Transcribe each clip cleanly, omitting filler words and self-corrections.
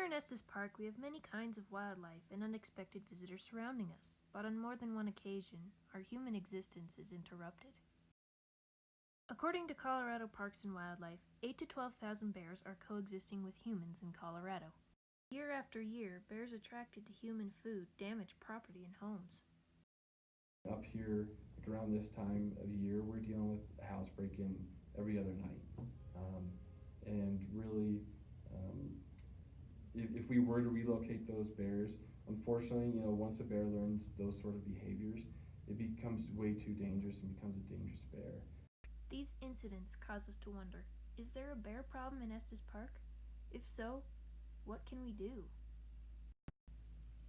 Here in Estes Park, we have many kinds of wildlife and unexpected visitors surrounding us, but on more than one occasion, our human existence is interrupted. According to Colorado Parks and Wildlife, 8 to 12,000 bears are coexisting with humans in Colorado. Year after year, bears attracted to human food damage property and homes. Up here, around this time of year, we're dealing with a house break-in every other night. And really, if we were to relocate those bears, unfortunately, once a bear learns those sort of behaviors, it becomes way too dangerous and becomes a dangerous bear. These incidents cause us to wonder, is there a bear problem in Estes Park? If so, what can we do?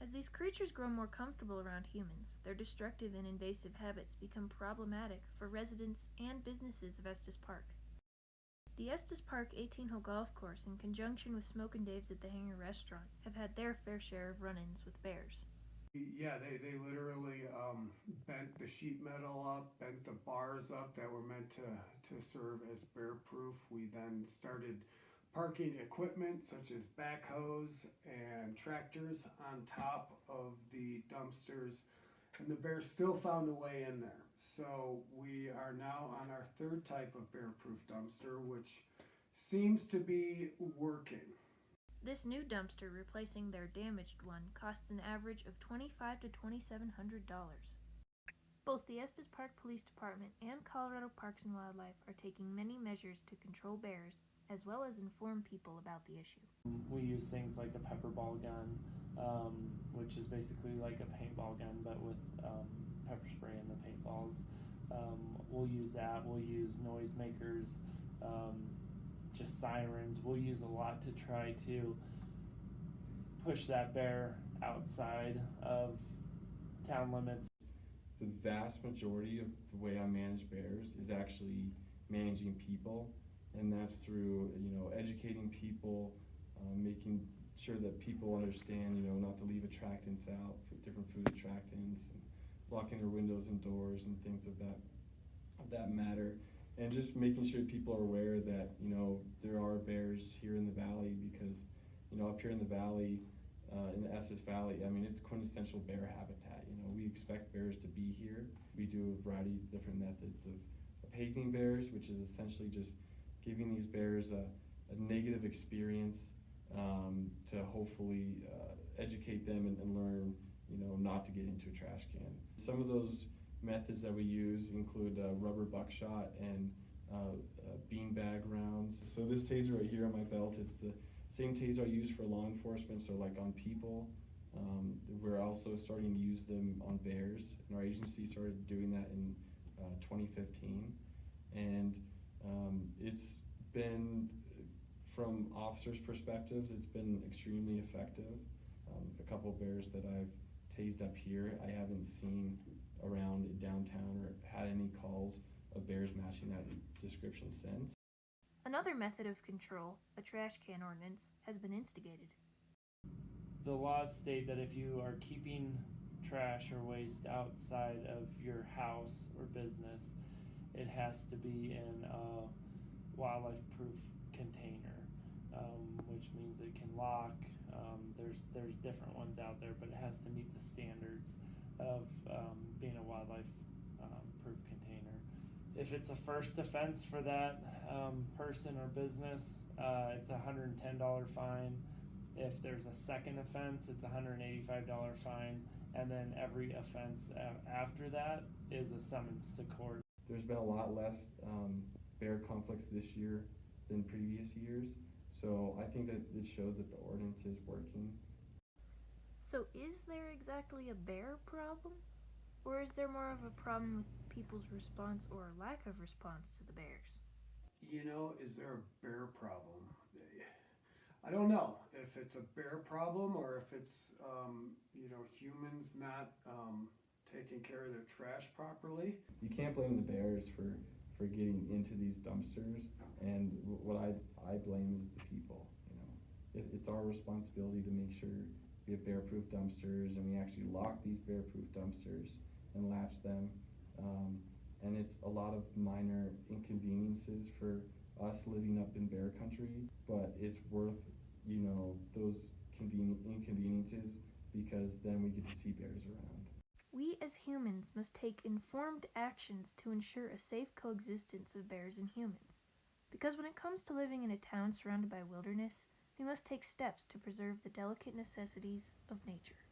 As these creatures grow more comfortable around humans, their destructive and invasive habits become problematic for residents and businesses of Estes Park. The Estes Park 18-hole golf course, in conjunction with Smoke and Dave's at the Hangar restaurant, have had their fair share of run-ins with bears. Yeah, they literally bent the sheet metal up, bent the bars up that were meant to serve as bear proof. We then started parking equipment such as backhoes and tractors on top of the dumpsters, and the bear still found a way in there. So we are now on our third type of bear proof dumpster, which seems to be working. This new dumpster, replacing their damaged one, costs an average of $2,500 to $2,700. Both the Estes Park Police Department and Colorado Parks and Wildlife are taking many measures to control bears, as well as inform people about the issue. We use things like a pepper ball gun, which is basically like a paintball gun, but with pepper spray in the paintballs. We'll use that. We'll use noisemakers. Just sirens. We'll use a lot to try to push that bear outside of town limits. The vast majority of the way I manage bears is actually managing people, and that's through educating people, making sure that people understand not to leave attractants out, different food attractants, and blocking their windows and doors and things of that matter. And just making sure people are aware that, there are bears here in the valley, because, up here in the valley, in the Estes Valley, it's quintessential bear habitat. We expect bears to be here. We do a variety of different methods of hazing bears, which is essentially just giving these bears a negative experience to hopefully educate them and learn, not to get into a trash can. Some of those methods that we use include rubber buckshot and beanbag rounds. So this taser right here on my belt, it's the same taser I use for law enforcement, so like on people. We're also starting to use them on bears, and our agency started doing that in 2015. And it's been, from officers' perspectives, it's been extremely effective. A couple of bears that I've tased up here, I haven't seen around downtown or had any calls of bears matching that description since. Another method of control, a trash can ordinance, has been instigated. The laws state that if you are keeping trash or waste outside of your house or business, it has to be in a wildlife-proof container, which means it can lock. There's different ones out there, but it has to meet the standards of being a wildlife-proof container. If it's a first offense for that person or business, it's a $110 fine. If there's a second offense, it's a $185 fine, and then every offense after that is a summons to court. There's been a lot less bear conflicts this year than previous years, so I think that it shows that the ordinance is working. So is there exactly a bear problem? Or is there more of a problem with people's response or lack of response to the bears? Is there a bear problem? I don't know if it's a bear problem or if it's, humans not taking care of their trash properly. You can't blame the bears for getting into these dumpsters, and what I blame is the people. It's our responsibility to make sure we have bear-proof dumpsters, and we actually lock these bear-proof dumpsters and latch them. And it's a lot of minor inconveniences for us living up in bear country, but it's worth, those inconveniences, because then we get to see bears around. We as humans must take informed actions to ensure a safe coexistence of bears and humans. Because when it comes to living in a town surrounded by wilderness, we must take steps to preserve the delicate necessities of nature.